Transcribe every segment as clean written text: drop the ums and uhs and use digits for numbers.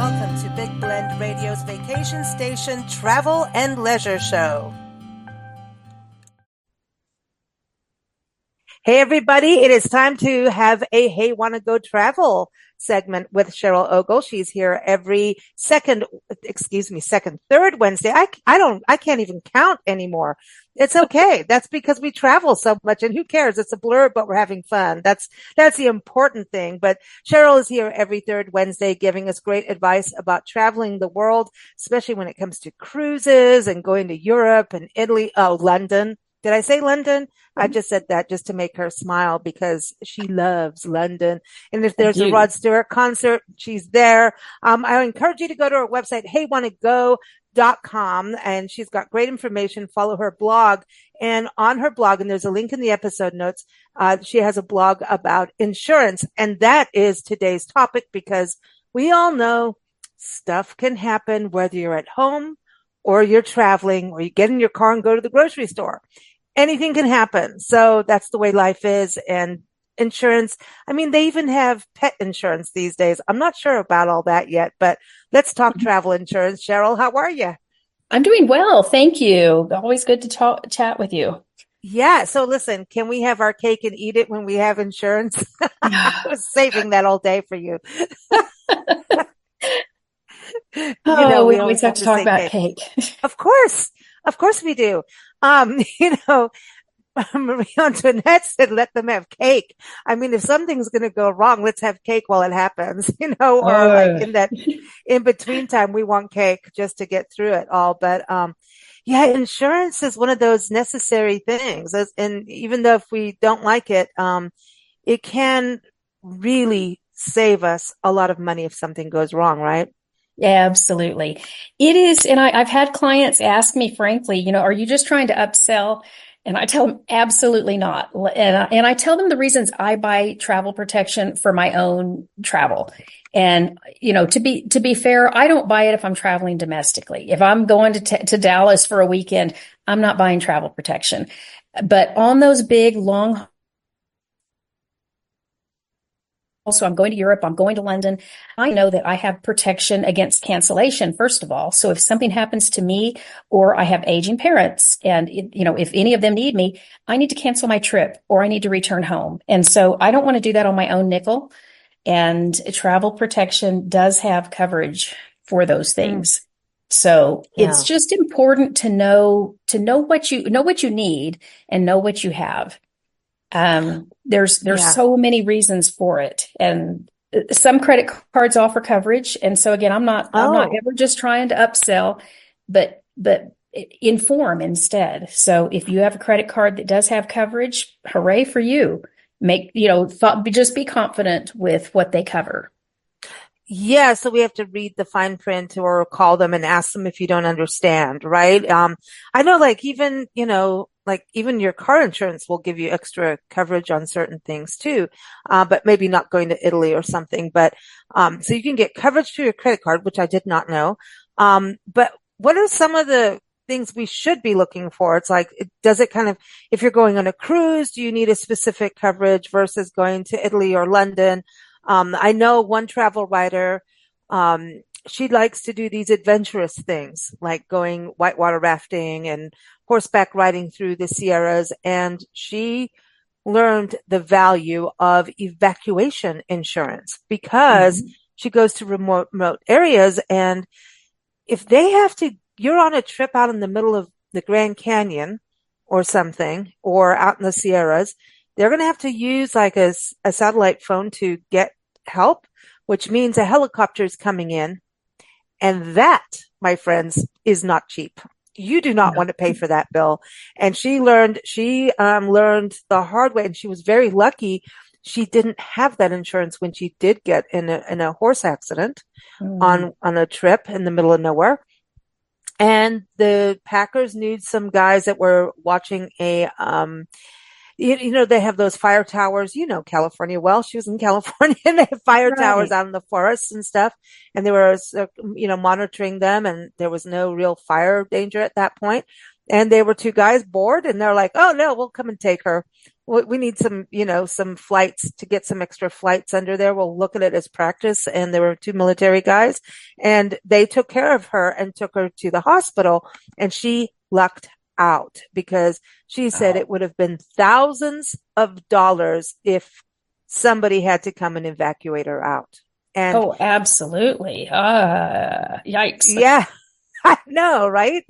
Welcome to Big Blend Radio's Vacation Station Travel and Leisure Show. Hey Everybody, it is time to have a Hey Wanna Go Travel segment with Cheryl Ogle. She's here every third Wednesday. I can't even count anymore. It's okay. That's because we travel so much, and who cares? It's a blur, but we're having fun. That's the important thing. But Cheryl is here every third Wednesday giving us great advice about traveling the world, especially when it comes to cruises and going to Europe and Italy. Oh, London. Did I say London? I just said that just to make her smile because she loves London. And if there's a Rod Stewart concert, she's there. I encourage you to go to her website, heywannago.com, and she's got great information. Follow her blog, and on her blog, and there's a link in the episode notes, she has a blog about insurance, and that is today's topic because we all know stuff can happen whether you're at home or you're traveling or you get in your car and go to the grocery store. Anything can happen. So that's the way life is. And insurance, I mean, they even have pet insurance these days. I'm not sure about all that yet, but let's talk travel insurance. Cheryl, how are you? I'm doing well. Thank you. Always good to chat with you. Yeah. So listen, can we have our cake and eat it when we have insurance? I was saving that all day for you. We always have to talk about cake. Of course we do. Marie Antoinette said, let them have cake. I mean, if something's going to go wrong, let's have cake while it happens, or like in that in between time, we want cake just to get through it all. But, yeah, insurance is one of those necessary things. And even though if we don't like it, it can really save us a lot of money if something goes wrong, right? Yeah, absolutely. It is. And I've had clients ask me, frankly, are you just trying to upsell? And I tell them absolutely not. And I tell them the reasons I buy travel protection for my own travel. And, to be fair, I don't buy it if I'm traveling domestically. If I'm going to Dallas for a weekend, I'm not buying travel protection. But on those big, long, also, I'm going to Europe, I'm going to London. I know that I have protection against cancellation, first of all. So if something happens to me or I have aging parents and, if any of them need me, I need to cancel my trip or I need to return home. And so I don't want to do that on my own nickel. And travel protection does have coverage for those things. So it's just important to know what you need and know what you have. There's so many reasons for it, and some credit cards offer coverage. And so again, I'm not ever just trying to upsell, but inform instead. So if you have a credit card that does have coverage, hooray for you. Just be confident with what they cover. Yeah, so we have to read the fine print or call them and ask them if you don't understand, right? I know even your car insurance will give you extra coverage on certain things too, but maybe not going to Italy or something. But so you can get coverage through your credit card, which I did not know. But what are some of the things we should be looking for? It's like, if you're going on a cruise, do you need a specific coverage versus going to Italy or London? I know one travel writer, she likes to do these adventurous things like going whitewater rafting and horseback riding through the Sierras. And she learned the value of evacuation insurance because she goes to remote areas. And if you're on a trip out in the middle of the Grand Canyon or something, or out in the Sierras, they're going to have to use like a satellite phone to get help, which means a helicopter is coming in. And that, my friends, is not cheap. You do not want to pay for that bill. And she learned the hard way, and she was very lucky. She didn't have that insurance when she did get in a horse accident on a trip in the middle of nowhere. And the Packers knew some guys that were watching they have those fire towers, California well. She was in California and they have fire towers out in the forests and stuff. And they were, monitoring them, and there was no real fire danger at that point. And they were two guys bored, and they're like, oh no, we'll come and take her. we need some, some flights to get some extra flights under there. We'll look at it as practice. And there were two military guys and they took care of her and took her to the hospital and she lucked out because she said Oh, it would have been thousands of dollars if somebody had to come and evacuate her out. And oh, absolutely. Yikes. yeah, I know, right?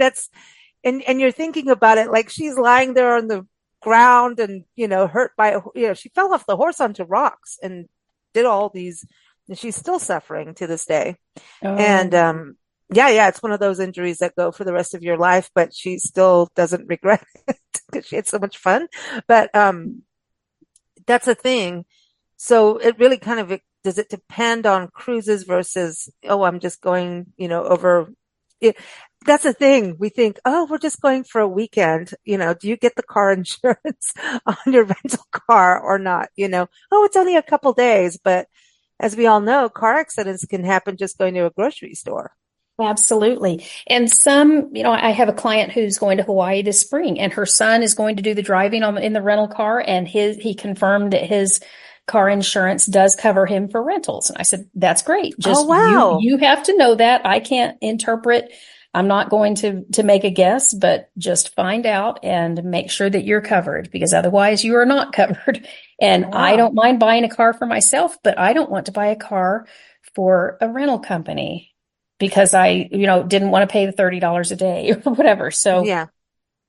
And you're thinking about it like she's lying there on the ground and, hurt by, she fell off the horse onto rocks and did all these, and she's still suffering to this day. And, Oh, yeah, it's one of those injuries that go for the rest of your life, but she still doesn't regret it because she had so much fun. But, that's a thing. So it really kind of, does it depend on cruises versus, oh, I'm just going, over it. That's the thing. We think, oh, we're just going for a weekend. Do you get the car insurance on your rental car or not? Oh, it's only a couple days, but as we all know, car accidents can happen just going to a grocery store. absolutely. And some, I have a client who's going to Hawaii this spring, and her son is going to do the driving in the rental car, and he confirmed that his car insurance does cover him for rentals. And I said, that's great. Oh, Just wow. you have to know that. I can't interpret. I'm not going to make a guess, but just find out and make sure that you're covered because otherwise you are not covered. And I Wow. don't mind buying a car for myself, but I don't want to buy a car for a rental company because I, didn't want to pay the $30 a day or whatever. So Yeah.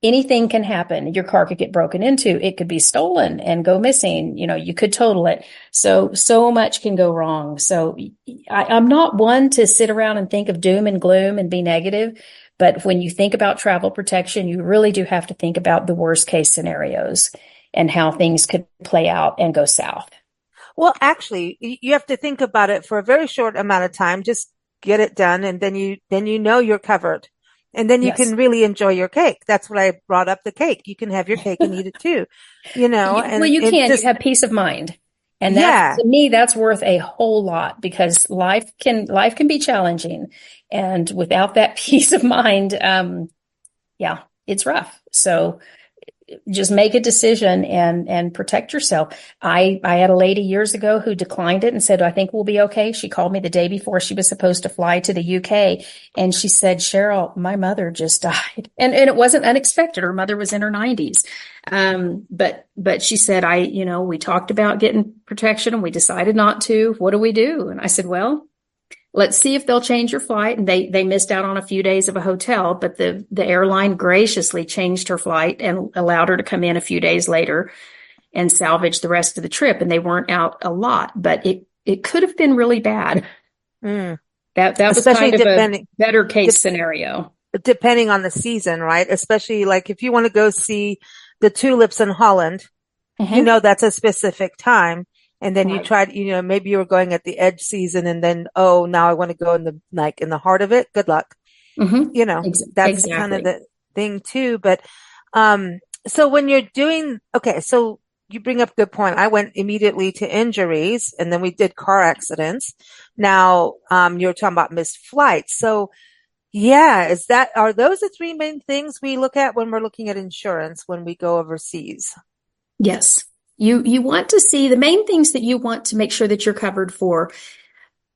anything can happen. Your car could get broken into. It could be stolen and go missing. You could total it. So much can go wrong. So I'm not one to sit around and think of doom and gloom and be negative. But when you think about travel protection, you really do have to think about the worst case scenarios and how things could play out and go south. Well, actually, you have to think about it for a very short amount of time. Just get it done, and then you know you're covered, and then you Yes. can really enjoy your cake. That's what I brought up the cake. You can have your cake and eat it too, Well, and you it can. You just have peace of mind. And that's yeah, to me, that's worth a whole lot because life can be challenging. And without that peace of mind, yeah, it's rough. So just make a decision and protect yourself. I had a lady years ago who declined it and said, I think we'll be okay. She called me the day before she was supposed to fly to the UK. And she said, Cheryl, my mother just died. And it wasn't unexpected. Her mother was in her 90s. But she said, we talked about getting protection and we decided not to. What do we do? And I said, well, let's see if they'll change your flight. And they missed out on a few days of a hotel, but the airline graciously changed her flight and allowed her to come in a few days later and salvage the rest of the trip. And they weren't out a lot, but it could have been really bad. mm. That was Especially kind of a better case scenario. depending on the season, right? Especially like if you want to go see the tulips in Holland, Hmm. that's a specific time. And then you Right. tried, maybe you were going at the edge season and then, oh, now I want to go in the heart of it. Good luck. Hmm. That's kind of Exactly. the thing too. But, so when you're okay, so you bring up a good point. I went immediately to injuries and then we did car accidents. Now, you're talking about missed flights. So yeah, are those the three main things we look at when we're looking at insurance when we go overseas? Yes. You want to see the main things that you want to make sure that you're covered for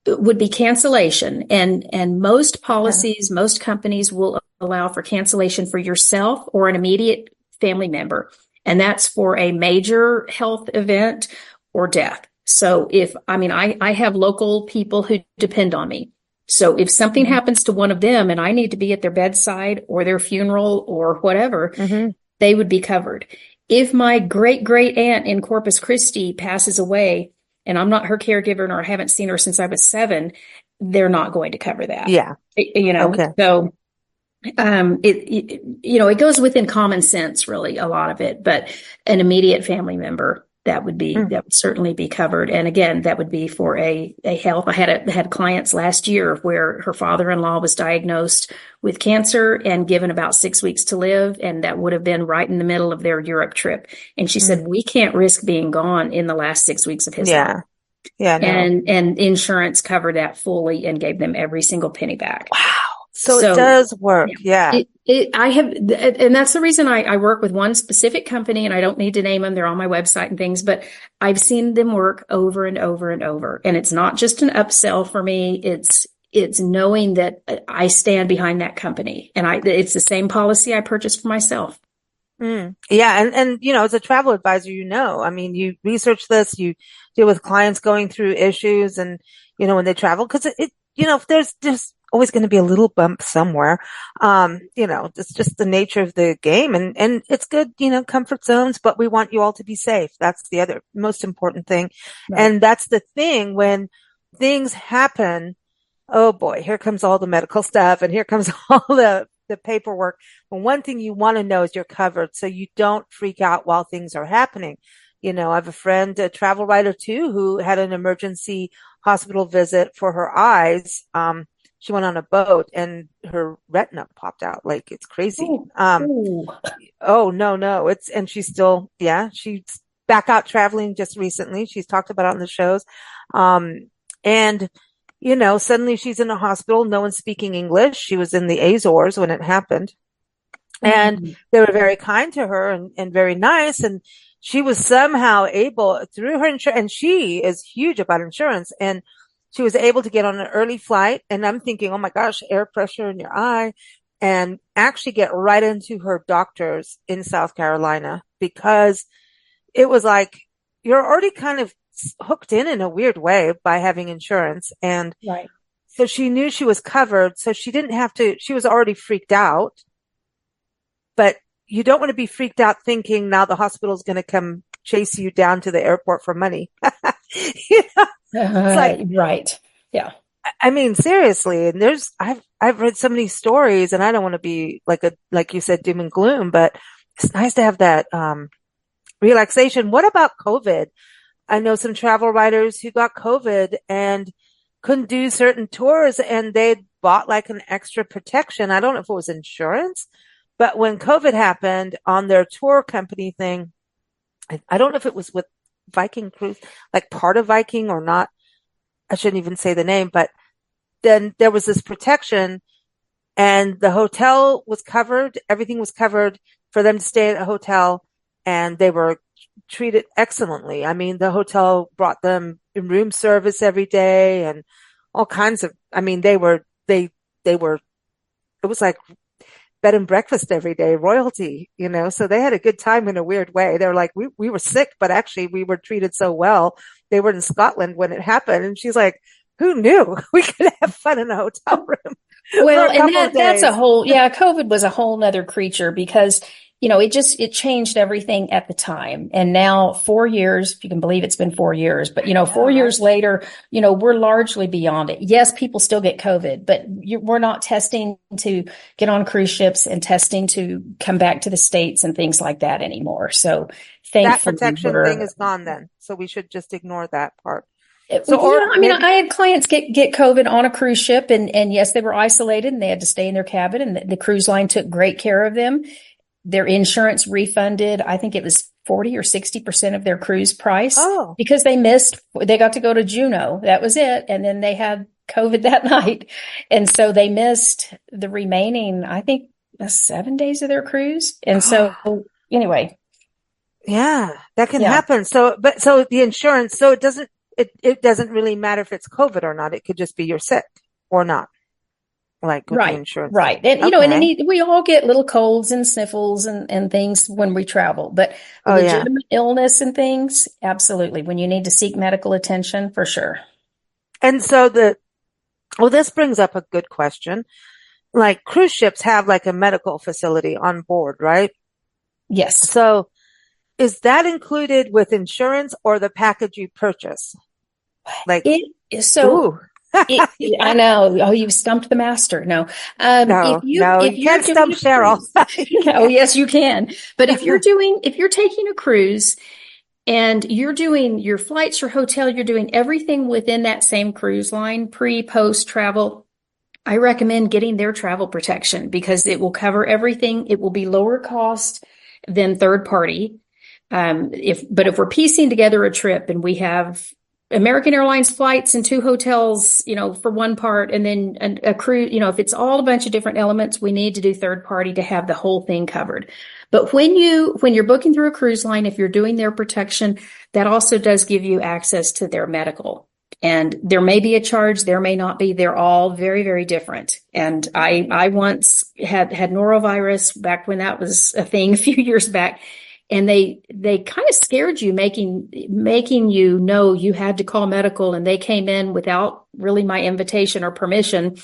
would be cancellation. And most Yeah. policies, most companies will allow for cancellation for yourself or an immediate family member. And that's for a major health event or death. So I have local people who depend on me. So if something Mm-hmm. happens to one of them and I need to be at their bedside or their funeral or whatever, Mm-hmm. they would be covered. If my great great aunt in Corpus Christi passes away and I'm not her caregiver or I haven't seen her since I was 7, they're not going to cover that. Yeah. Okay. So it goes within common sense, really, a lot of it, but an immediate family member Mm. that would certainly be covered. And again, that would be for a health. I had clients last year where her father-in-law was diagnosed with cancer and given about 6 weeks to live. And that would have been right in the middle of their Europe trip. And she Mm. said, we can't risk being gone in the last 6 weeks of his life. Yeah. Yeah, no. And insurance covered that fully and gave them every single penny back. Wow. So it So does work. yeah, Yeah. I have, and that's the reason I work with one specific company, and I don't need to name them. They're on my website and things, but I've seen them work over and over and over. And it's not just an upsell for me. It's knowing that I stand behind that company, and it's the same policy I purchased for myself. Mm. Yeah. And, as a travel advisor, I mean, you research this, you deal with clients going through issues and, when they travel, because if there's always going to be a little bump somewhere. It's just the nature of the game and it's good, comfort zones, but we want you all to be safe. That's the other most important thing. Right. And that's the thing when things happen. Oh boy, here comes all the medical stuff and here comes all the paperwork. But one thing you want to know is you're covered so you don't freak out while things are happening. I have a friend, a travel writer too, who had an emergency hospital visit for her eyes. She went on a boat and her retina popped out. Like it's crazy. Oh, oh, Oh no, no. And she's still, yeah, she's back out traveling just recently. She's talked about it on the shows. And suddenly she's in a hospital. No one's speaking English. She was in the Azores when it happened. And mm, they were very kind to her and very nice. And she was somehow able through her insurance, and she is huge about insurance. And she was able to get on an early flight. And I'm thinking, oh my gosh, air pressure in your eye, and actually get right into her doctors in South Carolina because it was like you're already kind of hooked in a weird way by having insurance. And right. so she knew she was covered. So she didn't have to, she was already freaked out, but you don't want to be freaked out thinking now the hospital's going to come chase you down to the airport for money. It's like, Right. Yeah. I mean, seriously, and I've read so many stories and I don't want to be like you said, doom and gloom, but it's nice to have that, relaxation. What about COVID? I know some travel writers who got COVID and couldn't do certain tours and they bought like an extra protection. I don't know if it was insurance, but when COVID happened on their tour company thing, I don't know if it was with Viking Cruise, like part of Viking or not. I shouldn't even say the name, but then there was this protection and the hotel was covered. Everything was covered for them to stay at a hotel and they were treated excellently. I mean, the hotel brought them room service every day and all kinds of, I mean, they were, it was like bed and breakfast every day, royalty, so they had a good time in a weird way. They were like, we were sick, but actually we were treated so well. They were in Scotland when it happened. And she's like, who knew we could have fun in a hotel room for Well, a and couple of that's days? a whole, yeah, COVID was a whole nother creature because, it changed everything at the time. And now 4 years, if you can believe it's been 4 years, but, Yeah, 4 years right. later, we're largely beyond it. Yes, people still get COVID, but we're not testing to get on cruise ships and testing to come back to the States and things like that anymore. So That thankfully protection thing we're, is gone then. So we should just ignore that part. So, yeah, or I mean, maybe, I had clients get COVID on a cruise ship and yes, they were isolated and they had to stay in their cabin and the cruise line took great care of them. Their insurance refunded, I think it was 40 or 60% of their cruise price oh, because they got to go to Juneau. That was it. And then they had COVID that night. And so they missed the remaining, I think, 7 days of their cruise. And so anyway, yeah, that can yeah. happen. So the insurance, so it doesn't really matter if it's COVID or not. It could just be you're sick or not, like with the Right, insurance right. thing. And Okay. we all get little colds and sniffles and things when we travel, but Oh, yeah. legitimate illness and things, absolutely. When you need to seek medical attention, for sure. And so well, this brings up a good question. Like cruise ships have like a medical facility on board, right? Yes. So is that included with insurance or the package you purchase? Like, It so ooh, I yeah. know. Oh, you stumped the master. No. If No, no, if you you're can't doing stump a Cheryl. cruise, oh yes, you can. But if you're taking a cruise and you're doing your flights, your hotel, you're doing everything within that same cruise line, pre, post travel, I recommend getting their travel protection because it will cover everything. It will be lower cost than third party. But if we're piecing together a trip and we have American Airlines flights and two hotels, for one part, and then a cruise, if it's all a bunch of different elements, we need to do third party to have the whole thing covered. But when you're booking through a cruise line, if you're doing their protection, that also does give you access to their medical. And there may be a charge, there may not be. They're all very, very different. And I once had norovirus back when that was a thing a few years back. And they kind of scared you, making you know you had to call medical. And they came in without really my invitation or permission,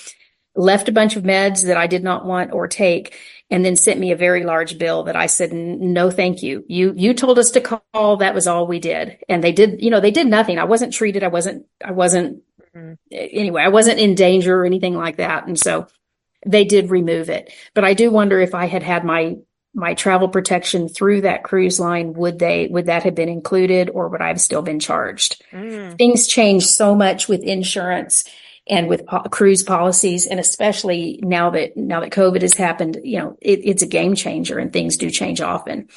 left a bunch of meds that I did not want or take, and then sent me a very large bill that I said, no, thank you. You told us to call. That was all we did. And they did nothing. I wasn't treated. Anyway, I wasn't in danger or anything like that. And so they did remove it. But I do wonder if I had my travel protection through that cruise line, would that have been included, or would I have still been charged? Things change so much with insurance and with cruise policies. And especially now that COVID has happened, it's a game changer, and things do change often.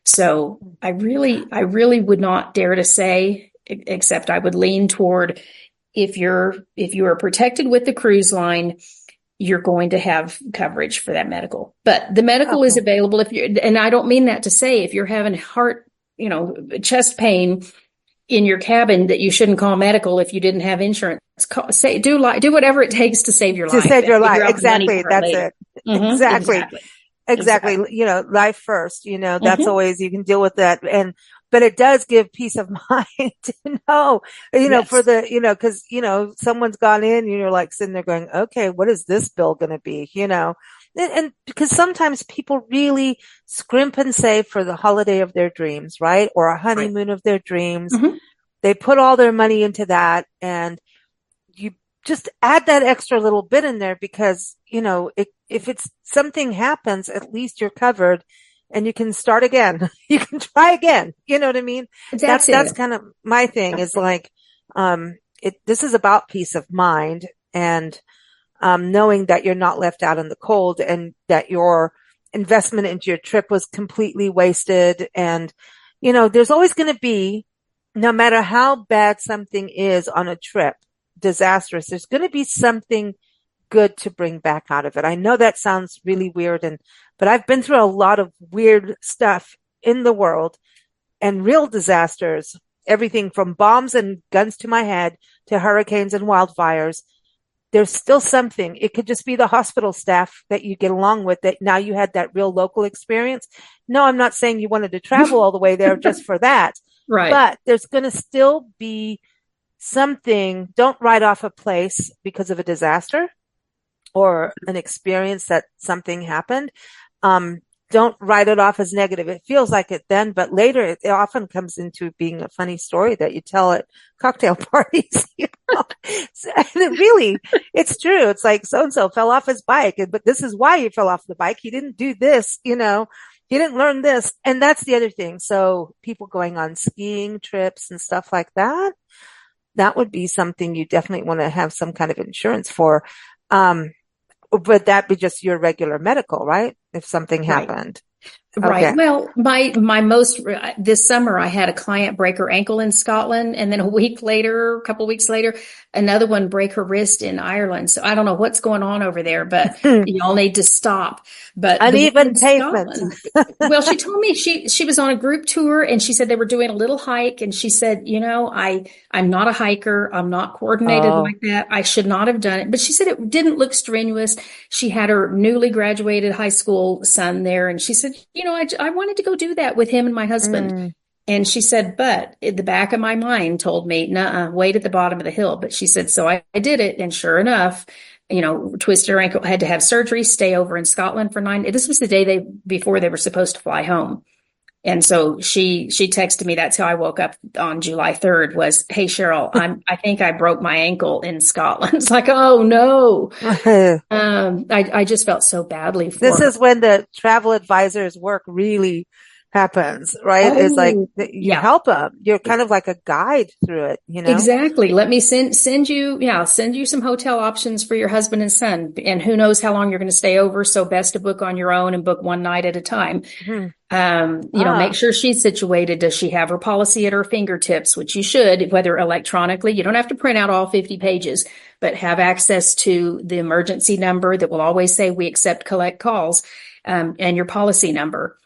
So I really would not dare to say, except I would lean toward, if you are protected with the cruise line, you're going to have coverage for that medical. But the medical is available and I don't mean that to say if you're having heart, chest pain in your cabin, that you shouldn't call medical if you didn't have insurance. Do whatever it takes to save your life. To save your life. Exactly. That's it. Mm-hmm. Exactly. Life first, that's always, you can deal with that. But it does give peace of mind to know, Yes. for the, cause, someone's gone in and you're like sitting there going, okay, what is this bill going to be? And because sometimes people really scrimp and save for the holiday of their dreams, right? Or a honeymoon of their dreams. Mm-hmm. They put all their money into that, and you just add that extra little bit in there because, if it's something happens, at least you're covered. And you can start again. You can try again. You know what I mean? That's kind of my thing, is like, this is about peace of mind and, knowing that you're not left out in the cold and that your investment into your trip was completely wasted. And, there's always going to be, no matter how bad something is on a trip, disastrous, there's going to be something good to bring back out of it. I know that sounds really weird, but I've been through a lot of weird stuff in the world and real disasters, everything from bombs and guns to my head to hurricanes and wildfires. There's still something. It could just be the hospital staff that you get along with, that now you had that real local experience. No, I'm not saying you wanted to travel all the way there just for that. Right. But there's going to still be something. Don't write off a place because of a disaster or an experience that something happened. Don't write it off as negative. It feels like it then, but later it often comes into being a funny story that you tell at cocktail parties. And it's true. It's like so-and-so fell off his bike, but this is why he fell off the bike. He didn't do this, he didn't learn this. And that's the other thing. So people going on skiing trips and stuff like that, that would be something you definitely want to have some kind of insurance for. Would that be just your regular medical, right? If something happened. Right. Okay. Well, this summer, I had a client break her ankle in Scotland, and then a couple of weeks later, another one break her wrist in Ireland. So I don't know what's going on over there, but y'all need to stop. But uneven pavement. Well, she told me she was on a group tour, and she said they were doing a little hike, and she said, I'm not a hiker. I'm not coordinated like that. I should not have done it. But she said it didn't look strenuous. She had her newly graduated high school son there, and she said, I wanted to go do that with him and my husband. And she said, but the back of my mind told me, nuh-uh, wait at the bottom of the hill. But she said, so I did it. And sure enough, twisted her ankle, had to have surgery, stay over in Scotland for 9 days. This was the day before they were supposed to fly home. And so she texted me. That's how I woke up on July 3rd was, hey, Cheryl, I think I broke my ankle in Scotland. It's like, oh no. I just felt so badly for This her. is when the travel advisors work really, happens, right? Is like Oh, that you yeah. help them. You're kind of like a guide through it, you know? Exactly. Let me send you, yeah, send you some hotel options for your husband and son. And who knows how long you're going to stay over. So best to book on your own and book one night at a time. Hmm. Make Ah, sure she's situated. Does she have her policy at her fingertips, which you should, whether electronically, you don't have to print out all 50 pages, but have access to the emergency number that will always say we accept collect calls, and your policy number.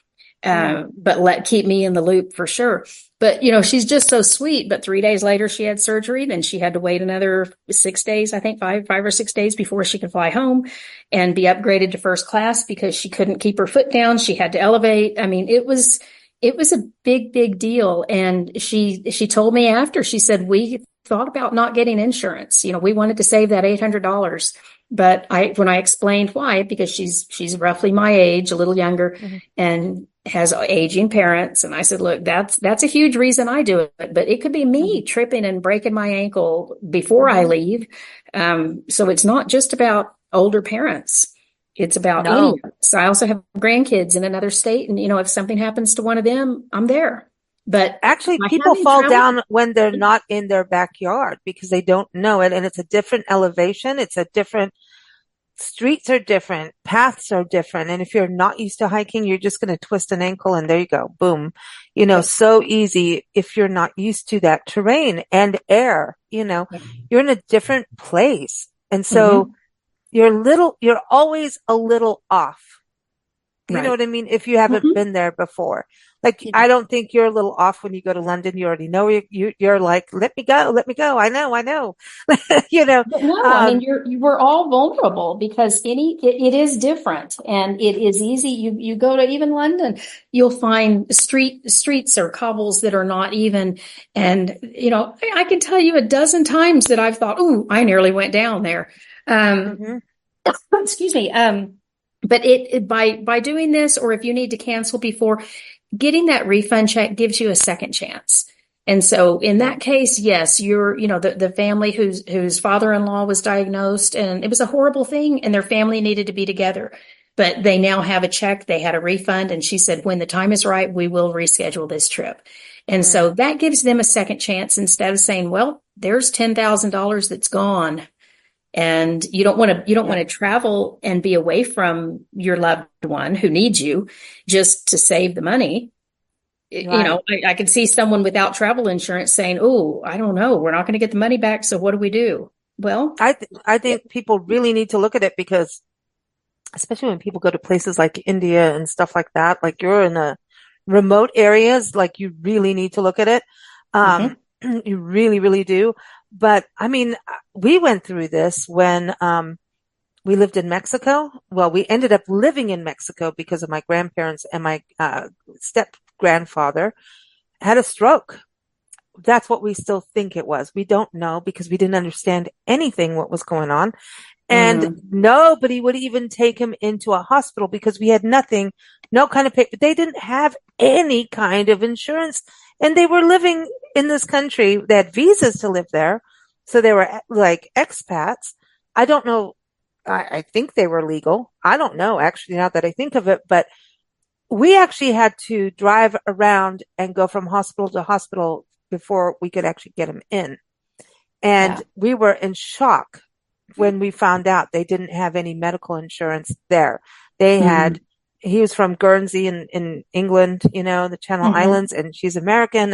hmm. But keep me in the loop for sure. But she's just so sweet. But 3 days later, she had surgery. Then she had to wait another 6 days, I think 5 or 6 days before she could fly home and be upgraded to first class because she couldn't keep her foot down. She had to elevate. I mean, it was a big, big deal. And she told me after, she said, we thought about not getting insurance. We wanted to save that $800. But when I explained why, because she's roughly my age, a little younger, Hmm. and has aging parents. And I said, look, that's a huge reason I do it, but it could be me Hmm. tripping and breaking my ankle before I Hmm. leave. So it's not just about older parents. It's about any No. of us. I also have grandkids in another state. And, if something happens to one of them, I'm there. But Actually, by people having fall traveled, down when they're not in their backyard because they don't know it. And it's a different elevation. It's a different, streets are different, paths are different. And if you're not used to hiking, you're just going to twist an ankle and there you go. Boom. yeah, So easy if you're not used to that terrain and air, yeah. you're in a different place. And so Hmm. you're always a little off. You know Right. what I mean? If you haven't Hmm. been there before. Like, Yeah. I don't think you're a little off when you go to London. You already know you're like, let me go, let me go. I know. You know, But no, I mean um, you were all vulnerable because it is different and it is easy. You go to even London, you'll find streets or cobbles that are not even. And I can tell you a dozen times that I've thought, "Ooh, I nearly went down there." Um, mhm, excuse me. But by doing this, or if you need to cancel before, getting that refund check gives you a second chance. And so in yeah, that case, yes, the family whose father-in-law was diagnosed and it was a horrible thing and their family needed to be together. But they now have a check, they had a refund, and she said, when the time is right, we will reschedule this trip. And mm, so that gives them a second chance instead of saying, well, there's $10,000 that's gone. And you don't want yeah, to travel and be away from your loved one who needs you just to save the money. right. I could see someone without travel insurance saying, "Oh, I don't know, we're not going to get the money back, so what do we do?" Well, I yeah. think people really need to look at it because especially when people go to places like India and stuff like that, like you're in the remote areas, like you really need to look at it. Hmm. You really, really do. But I mean, we went through this when, we lived in Mexico. Well, we ended up living in Mexico because of my grandparents and my, step grandfather had a stroke. That's what we still think it was. We don't know because we didn't understand anything what was going on. And Mm, nobody would even take him into a hospital because we had nothing, no kind of paper. They didn't have any kind of insurance. And they were living in this country. They had visas to live there. So they were like expats. I don't know. I think they were legal. I don't know, actually, now that I think of it, but we actually had to drive around and go from hospital to hospital before we could actually get him in. And yeah. we were in shock when we found out they didn't have any medical insurance there. They Mm, had, he was from Guernsey in England, the Channel hmm. Islands, and she's American.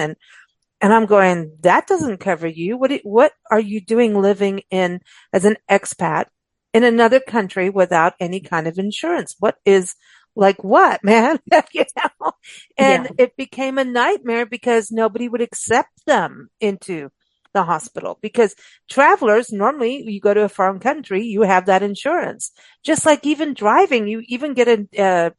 And I'm going, that doesn't cover you. What are you doing living in as an expat in another country without any kind of insurance? What is like what, man? You know? Yeah. And it became a nightmare because nobody would accept them into the hospital because travelers, normally you go to a foreign country, you have that insurance. Just like even driving, you even get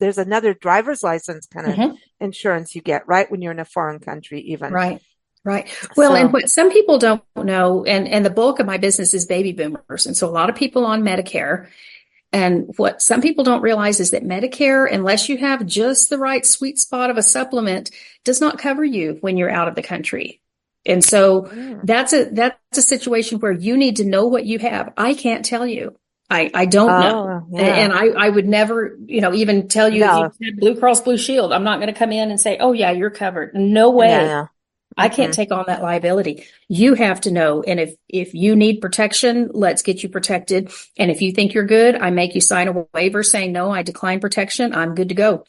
there's another driver's license kind of Hmm. insurance you get, right? When you're in a foreign country, even. Right. Right. Well, and So, what some people don't know, and the bulk of my business is baby boomers. And so a lot of people on Medicare. And what some people don't realize is that Medicare, unless you have just the right sweet spot of a supplement, does not cover you when you're out of the country. And so mm, that's a situation where you need to know what you have. I can't tell you. I don't know. Oh, yeah. And I would never, even tell you if you No. said Blue Cross Blue Shield, I'm not going to come in and say, oh yeah, you're covered. No Yeah, way. yeah. I can't Mm-mm. take on that liability. You have to know. And if you need protection, let's get you protected. And if you think you're good, I make you sign a waiver saying, no, I decline protection. I'm good to go.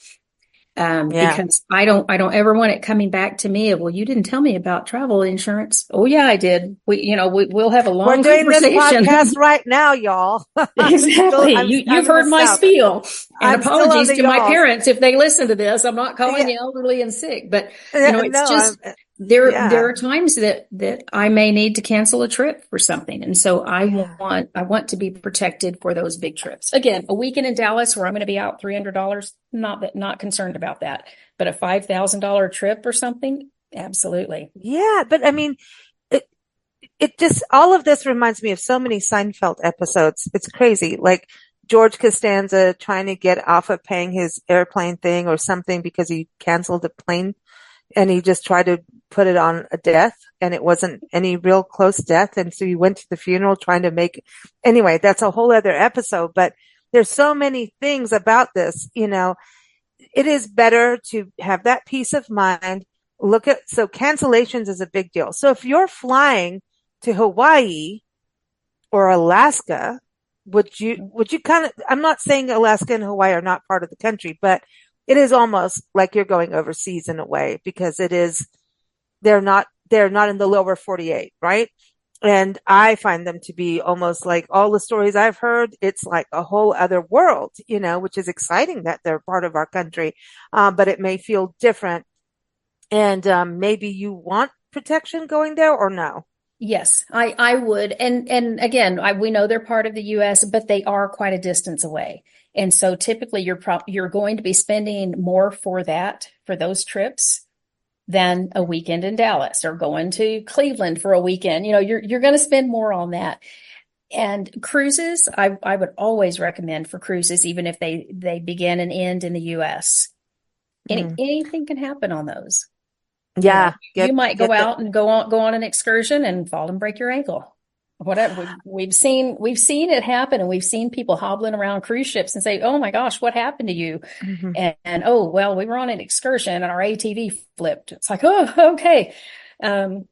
Yeah. Because I don't ever want it coming back to me of, well, you didn't tell me about travel insurance. Oh yeah, I did. We'll have a We're long doing this conversation. podcast right now, y'all. Exactly. You've I'm in the heard my South. spiel. And I'm still on apologies the to my y'alls. parents if they listen to this. I'm not calling Yeah. you elderly and sick, but Yeah, it's no, I'm, just there yeah. are times that I may need to cancel a trip for something. And so Yeah. I want to be protected for those big trips. Again, a weekend in Dallas where I'm going to be out $300, not concerned about that. But a $5,000 trip or something, absolutely. Yeah. But I mean, it, it just, all of this reminds me of so many Seinfeld episodes. It's crazy. Like George Costanza trying to get off of paying his airplane thing or something because he canceled the plane and he just tried to put it on a death and it wasn't any real close death. And so he went to the funeral trying to make, anyway, that's a whole other episode, but there's so many things about this, it is better to have that peace of mind. So cancellations is a big deal. So if you're flying to Hawaii or Alaska, would you kind of, I'm not saying Alaska and Hawaii are not part of the country, but it is almost like you're going overseas in a way because they're not in the lower 48, right? And I find them to be almost like all the stories I've heard. It's like a whole other world, which is exciting that they're part of our country. But it may feel different. And maybe you want protection going there or no? Yes, I would. And again, we know they're part of the US, but they are quite a distance away. And so typically you're going to be spending more for those trips than a weekend in Dallas or going to Cleveland for a weekend. You're going to spend more on that. And cruises, I would always recommend for cruises, even if they begin and end in the US. Mm. Anything can happen on those. Yeah, You get might go get the out and go on an excursion and fall and break your ankle. Whatever. We've seen it happen, and we've seen people hobbling around cruise ships and say, "Oh my gosh, what happened to you?" mhm. And oh well, we were on an excursion and our ATV flipped. It's like, oh, okay. Um,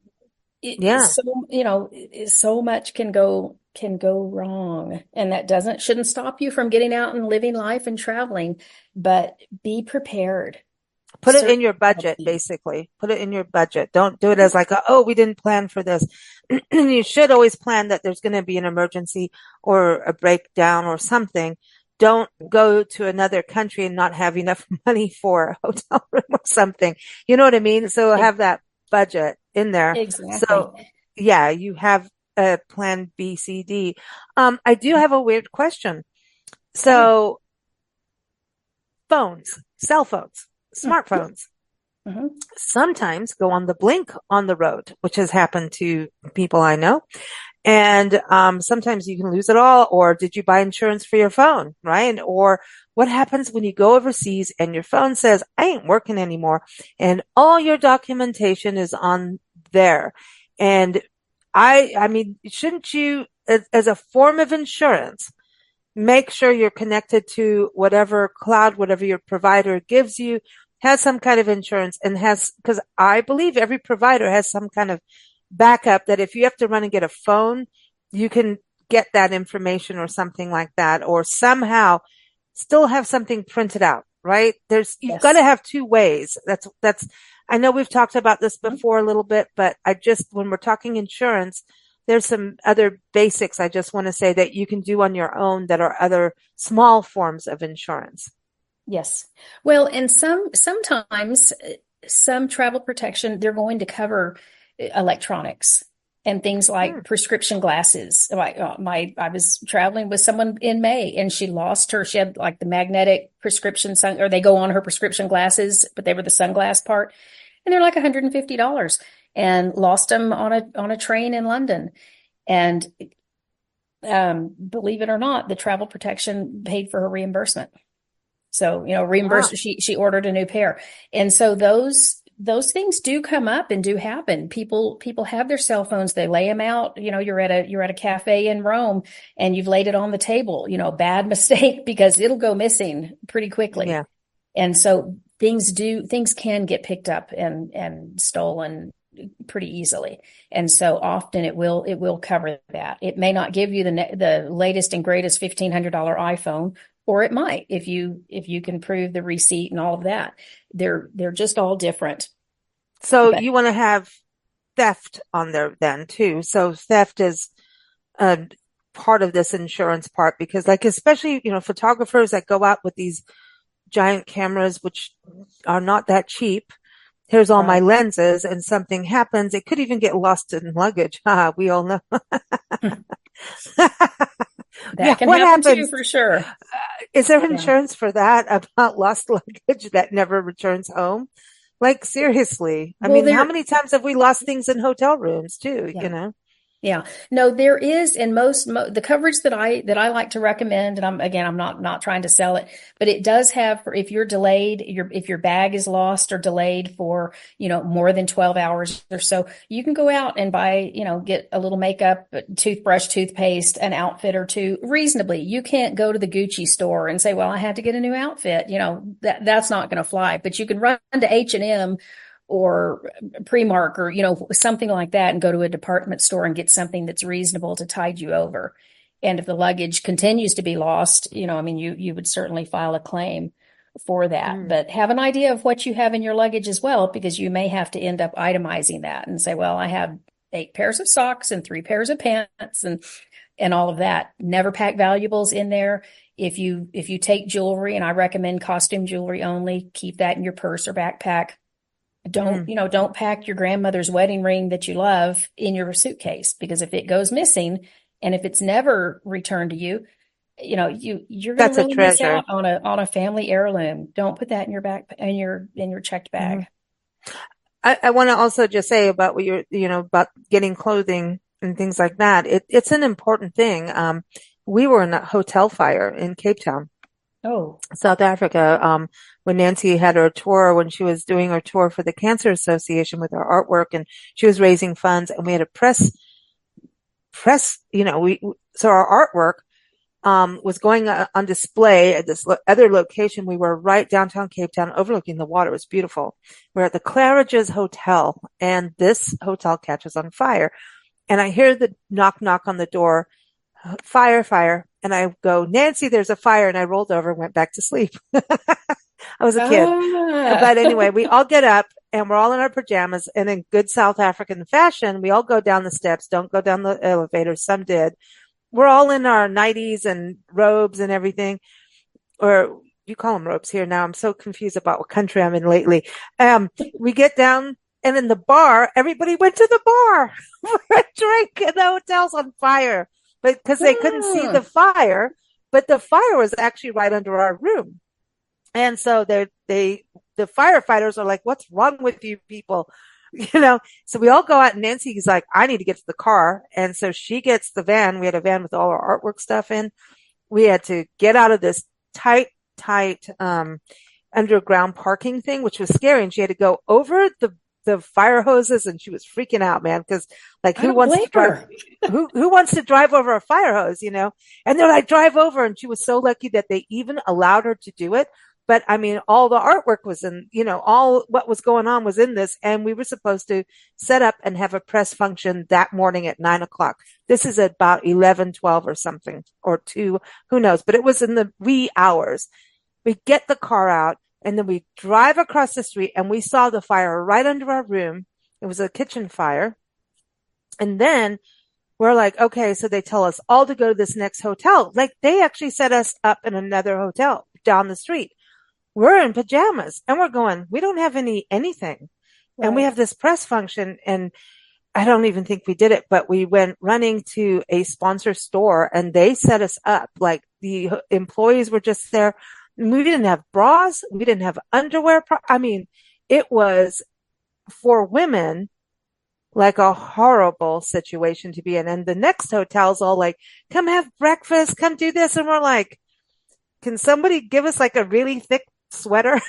Yeah. so so much can go wrong, and that doesn't shouldn't stop you from getting out and living life and traveling, but be prepared. Put it in Certainly. your budget, basically. Put it in your budget. Don't do it as like, oh, we didn't plan for this. You should always plan that there's going to be an emergency or a breakdown or something. Don't go to another country and not have enough money for a hotel room or something. You know what I mean? So have that budget in there. Exactly. So yeah, you have a plan B, C, D. I do have a weird question. Okay. So phones, cell phones, smartphones Mm-hmm. sometimes go on the blink on the road, which has happened to people I know. And sometimes you can lose it all. Or did you buy insurance for your phone, right? Or what happens when you go overseas and your phone says, I ain't working anymore, and all your documentation is on there. And I mean, shouldn't you, as a form of insurance, make sure you're connected to whatever cloud, whatever your provider gives you, has some kind of insurance and because I believe every provider has some kind of backup that if you have to run and get a phone, you can get that information or something like that, or somehow still have something printed out, right? You've got to Yes. have two ways. I know we've talked about this before a little bit, but when we're talking insurance, there's some other basics I just want to say that you can do on your own that are other small forms of insurance. Yes. Well, and sometimes some travel protection, they're going to cover electronics and things Hmm. like prescription glasses. I was traveling with someone in May and she had like the magnetic prescription or they go on her prescription glasses, but they were the sunglass part, and they're like $150 and lost them on a train in London. And believe it or not, the travel protection paid for her reimbursement. So, Wow. reimbursed, she ordered a new pair. And so those those things do come up and do happen. People have their cell phones, they lay them out. You're at a cafe in Rome and you've laid it on the table, bad mistake because it'll go missing pretty quickly. Yeah. And so things can get picked up and stolen pretty easily. And so often it will cover that. It may not give you the latest and greatest $1,500 iPhone, or it might if you can prove the receipt and all of that. They're just all different. So But you want to have theft on there then too. So theft is a part of this insurance part because like, especially, photographers that go out with these giant cameras, which are not that cheap. Here's all my right. lenses and something happens. It could even get lost in luggage. We all know. Yeah. That can What happen too, happens? for sure. Is there Yeah. insurance for that about lost luggage that never returns home? Like seriously. I Well, mean, how many times have we lost things in hotel rooms too, yeah. you know? Yeah, no, there is in the coverage that I like to recommend, and I'm not trying to sell it, but it does have for if you're delayed, if your bag is lost or delayed for more than 12 hours or so, you can go out and buy get a little makeup, toothbrush, toothpaste, an outfit or two reasonably. You can't go to the Gucci store and say, well, I had to get a new outfit. That's not going to fly. But you can run to H&M or Primark or something like that and go to a department store and get something that's reasonable to tide you over. And if the luggage continues to be lost, I mean, you would certainly file a claim for that. Mm, But have an idea of what you have in your luggage as well, because you may have to end up itemizing that and say, well, I have 8 pairs of socks and 3 pairs of pants and all of that. Never pack valuables in there. If you take jewelry, and I recommend costume jewelry only, keep that in your purse or backpack. Don't, mm. you know, don't pack your grandmother's wedding ring that you love in your suitcase, because if it goes missing and if it's never returned to you, you're going to That's a really miss treasure. out on a family heirloom. Don't put that in your back in your checked Hmm. bag. I want to also just say about what about getting clothing and things like that. It's an important thing. We were in a hotel fire in Cape Town, Oh, South Africa, when Nancy had her tour, when she was doing her tour for the Cancer Association with her artwork, and she was raising funds, and we had a press, so our artwork was going on display at this other location. We were right downtown Cape Town, overlooking the water. It was beautiful. We're at the Claridge's Hotel, and this hotel catches on fire. And I hear the knock, knock on the door, fire, fire. And I go, Nancy, there's a fire. And I rolled over and went back to sleep. I was a kid. ah, But anyway, we all get up and we're all in our pajamas. And in good South African fashion, we all go down the steps, don't go down the elevator. Some did. We're all in our nighties and robes and everything, or you call them robes here now. I'm so confused about what country I'm in lately. We get down, and in the bar, everybody went to the bar for a drink, and the hotel's on fire. But because they couldn't see the fire, but the fire was actually right under our room. And so the firefighters are like, what's wrong with you people? So we all go out, and Nancy's like, I need to get to the car. And so she gets the van. We had a van with all our artwork stuff in. We had to get out of this tight, underground parking thing, which was scary. And she had to go over the fire hoses, and she was freaking out, man. Cause like, I don't blame her. who wants to drive over a fire hose, And they're like, drive over. And she was so lucky that they even allowed her to do it. But I mean, all the artwork was in, all what was going on was in this. And we were supposed to set up and have a press function that morning at 9 o'clock. This is about 11, 12 or something, or 2, who knows, but it was in the wee hours. We get the car out, and then we drive across the street, and we saw the fire right under our room. It was a kitchen fire. And then we're like, okay, so they tell us all to go to this next hotel. Like, they actually set us up in another hotel down the street. We're in pajamas, and we're going, we don't have anything. And we Right. have this press function, and I don't even think we did it, but we went running to a sponsor store, and they set us up. Like, the employees were just there. We didn't have bras. We didn't have underwear. I mean, it was, for women, like a horrible situation to be in. And the next hotel's all like, come have breakfast, come do this. And we're like, can somebody give us like a really thick sweater?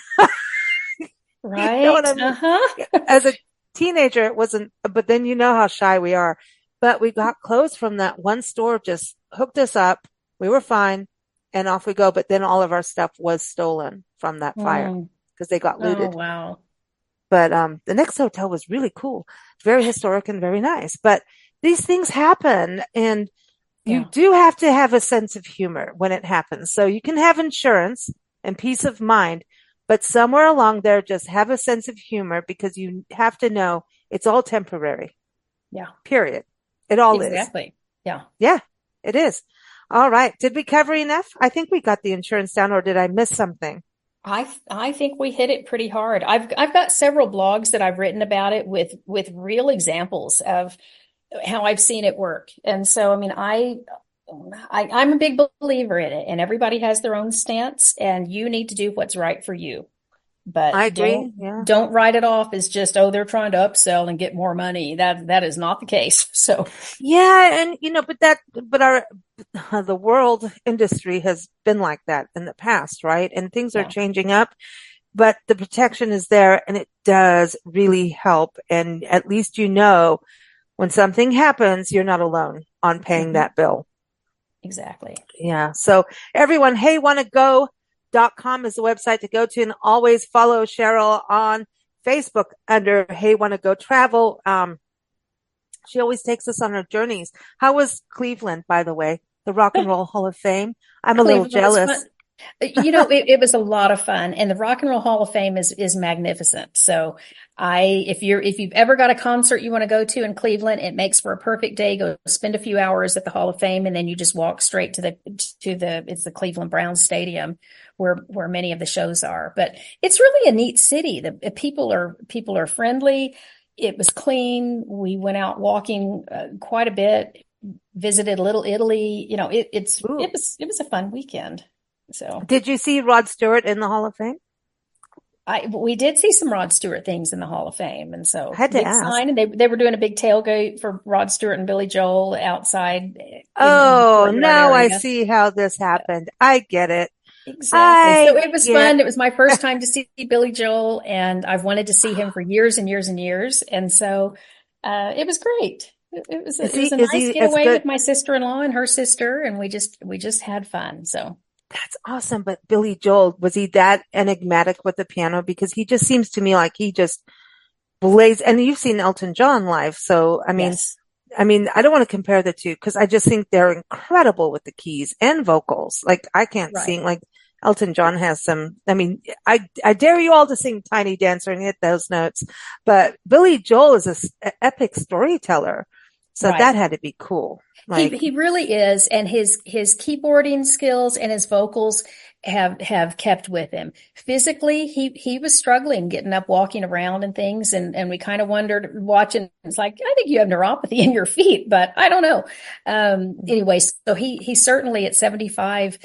You know what Right. I mean? Yeah, Uh-huh. as a teenager, it wasn't, but then you know how shy we are. But we got clothes from that one store, just hooked us up. We were fine and off we go. But then all of our stuff was stolen from that fire Mm. because they got Oh, looted. wow. But the next hotel was really cool, very historic and very nice. But these things happen, and you Yeah. do have to have a sense of humor when it happens. So you can have insurance and peace of mind, but somewhere along there, just have a sense of humor because you have to know it's all temporary, Yeah. period. It all is. Exactly. Yeah. Yeah, it is. All right. Did we cover enough? I think we got the insurance down, or did I miss something? I think we hit it pretty hard. I've got several blogs that I've written about it with real examples of how I've seen it work. And so, I mean, I'm a big believer in it, and everybody has their own stance, and you need to do what's right for you. I But agree. Yeah. don't write it off as just, oh, they're trying to upsell and get more money. That is not the case. So, Yeah, and but the world industry has been like that in the past, right? And things are yeah. changing up, but the protection is there and it does really help. And at least you know when something happens, you're not alone on paying Mhm. that bill. Exactly. Yeah. So everyone, heywannago.com is the website to go to, and always follow Cheryl on Facebook under Hey Wanna Go Travel. She always takes us on her journeys. How was Cleveland, by the way? The Rock and Roll Hall of Fame? I'm a little Cleveland was fun. jealous. It was a lot of fun, and the Rock and Roll Hall of Fame is magnificent. So, if you've ever got a concert you want to go to in Cleveland, it makes for a perfect day. Go spend a few hours at the Hall of Fame, and then you just walk straight to the it's the Cleveland Browns Stadium, where many of the shows are. But it's really a neat city. The people are friendly. It was clean. We went out walking quite a bit, visited Little Italy. Ooh. It was a fun weekend. So Did you see Rod Stewart in the Hall of Fame? we did see some Rod Stewart things in the Hall of Fame, and I so had to big ask. sign, and they were doing a big tailgate for Rod Stewart and Billy Joel outside in the Oh, courtyard now I area. see how this happened. I get it. Exactly. So I it was get fun. It was my first time to see Billy Joel, and I've wanted to see him for years and years and years. And so it was great. It was a is nice he as getaway good? with my sister-in-law and her sister, and we just had fun. So That's awesome. But Billy Joel, was he that enigmatic with the piano? Because he just seems to me like he just blazed. And you've seen Elton John live. So, yes, I don't want to compare the two because I just think they're incredible with the keys and vocals. Like I can't right. sing like Elton John has some. I dare you all to sing Tiny Dancer and hit those notes. But Billy Joel is an epic storyteller. So that Right. had to be cool. He Like, he really is, and his keyboarding skills and his vocals have kept with him. Physically, he was struggling getting up, walking around and things, and we kind of wondered watching. It's like, I think you have neuropathy in your feet, but I don't know. Anyway, so he certainly at 75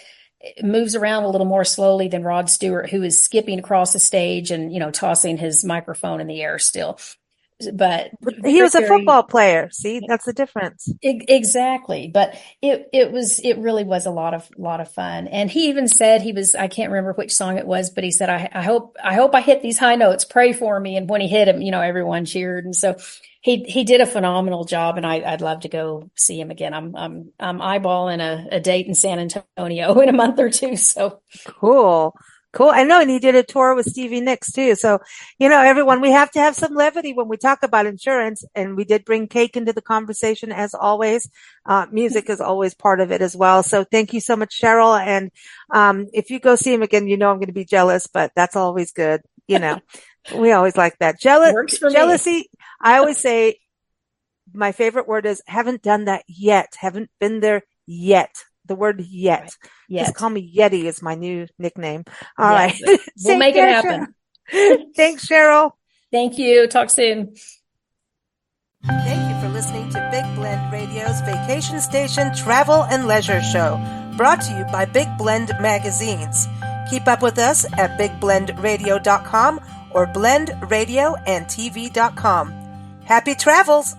moves around a little more slowly than Rod Stewart, who is skipping across the stage and tossing his microphone in the air still. But but he very, was a very. football player. See, that's the difference. Exactly. But it really was a lot of fun. And he even said I can't remember which song it was, but he said, I hope I hit these high notes, pray for me. And when he hit him, everyone cheered. And so he did a phenomenal job, and I'd love to go see him again. I'm eyeballing a date in San Antonio in a month or two. So Cool. Cool. I know. And he did a tour with Stevie Nicks too. So, everyone, we have to have some levity when we talk about insurance. And we did bring cake into the conversation as always. Music is always part of it as well. So thank you so much, Cheryl. And, if you go see him again, I'm going to be jealous, but that's always good. We always like that. works for me. Jealousy. I always say my favorite word is haven't done that yet. Haven't been there yet. The word yet. Right. Just Yet. call me Yeti is my new nickname. All right. Yes. We'll Take make it care, Cheryl. happen. Thanks, Cheryl. Thank you. Talk soon. Thank you for listening to Big Blend Radio's Vacation Station Travel and Leisure Show, brought to you by Big Blend Magazines. Keep up with us at bigblendradio.com or blendradioandtv.com. Happy travels!